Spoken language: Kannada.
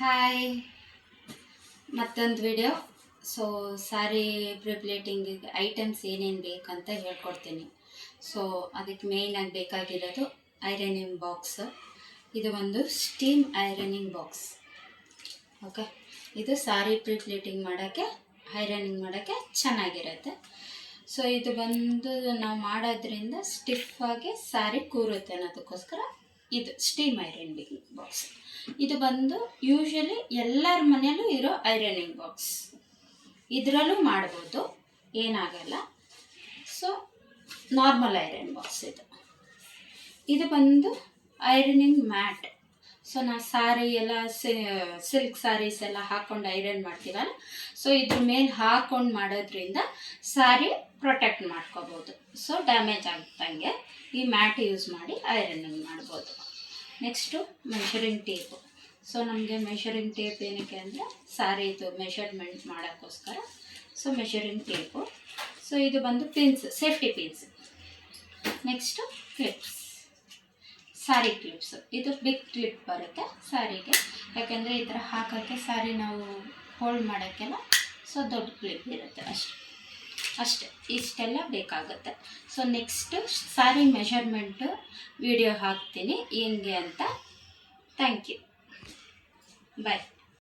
ಹಾಯ್, ಮತ್ತೊಂದು ವಿಡಿಯೋ. ಸೊ ಸ್ಯಾರಿ ಪ್ರಿಪ್ಲೇಟಿಂಗಿಗೆ ಐಟಮ್ಸ್ ಏನೇನು ಬೇಕಂತ ಹೇಳ್ಕೊಡ್ತೀನಿ. ಸೊ ಅದಕ್ಕೆ ಮೇಯ್ನಾಗಿ ಬೇಕಾಗಿರೋದು ಐರನಿಂಗ್ ಬಾಕ್ಸ್. ಇದು ಒಂದು ಸ್ಟೀಮ್ ಐರನಿಂಗ್ ಬಾಕ್ಸ್. ಓಕೆ, ಇದು ಸ್ಯಾರಿ ಪ್ರಿಪ್ಲೇಟಿಂಗ್ ಮಾಡೋಕ್ಕೆ, ಐರನಿಂಗ್ ಮಾಡೋಕ್ಕೆ ಚೆನ್ನಾಗಿರುತ್ತೆ. ಸೊ ಇದು ಬಂದು ನಾವು ಮಾಡೋದ್ರಿಂದ ಸ್ಟಿಫಾಗಿ ಸ್ಯಾರಿ ಕೂರುತ್ತೆ ಅನ್ನೋದಕ್ಕೋಸ್ಕರ ಇದು ಸ್ಟೀಮ್ ಐರನಿಂಗ್ ಬಾಕ್ಸ್. ಇದು ಬಂದು ಯೂಶಲಿ ಎಲ್ಲರ ಮನೆಯಲ್ಲೂ ಇರೋ ಐರನಿಂಗ್ ಬಾಕ್ಸ್. ಇದರಲ್ಲೂ ಮಾಡ್ಬೋದು, ಏನಾಗಲ್ಲ. ಸೊ ನಾರ್ಮಲ್ ಐರನ್ ಬಾಕ್ಸ್ ಇದು. ಇದು ಬಂದು ಐರನಿಂಗ್ ಮ್ಯಾಟ್. ಸೊ ನಾವು ಸ್ಯಾರಿ ಎಲ್ಲ ಸಿಲ್ಕ್ ಸ್ಯಾರೀಸ್ ಎಲ್ಲ ಹಾಕ್ಕೊಂಡು ಐರನ್ ಮಾಡ್ತೀವಲ್ಲ, ಸೊ ಇದ್ರ ಮೇಲೆ ಹಾಕ್ಕೊಂಡು ಮಾಡೋದ್ರಿಂದ ಸ್ಯಾರಿ ಪ್ರೊಟೆಕ್ಟ್ ಮಾಡ್ಕೋಬೋದು. ಸೊ ಡ್ಯಾಮೇಜ್ ಆಗ್ದಂಗೆ ಈ ಮ್ಯಾಟ್ ಯೂಸ್ ಮಾಡಿ ಐರನಿಂಗ್ ಮಾಡ್ಬೋದು. Next measuring tape. ಸೊ ನಮಗೆ ಮೆಷರಿಂಗ್ ಟೇಪ್ ಏನಕ್ಕೆ ಅಂದರೆ ಸ್ಯಾರಿದು ಮೆಷರ್ಮೆಂಟ್ ಮಾಡೋಕ್ಕೋಸ್ಕರ. So measuring tape. ಸೊ ಇದು ಬಂದು pins, safety pins. Next clips, sari clips. ಇದು ಬಿಗ್ ಕ್ಲಿಪ್ ಬರುತ್ತೆ ಸ್ಯಾರಿಗೆ, ಯಾಕೆಂದರೆ ಈ ಥರ ಹಾಕೋಕ್ಕೆ ಸ್ಯಾರಿ ನಾವು ಹೋಲ್ಡ್ ಮಾಡೋಕ್ಕೆಲ್ಲ ಸೊ ದೊಡ್ಡ ಕ್ಲಿಪ್ ಇರುತ್ತೆ. ಅಷ್ಟೇ ಇಷ್ಟೆಲ್ಲ ಬೇಕಾಗುತ್ತೆ. So next sari measurement video ಹಾಕ್ತೀನಿ ಹೆಂಗೆ ಅಂತ. Thank you, bye.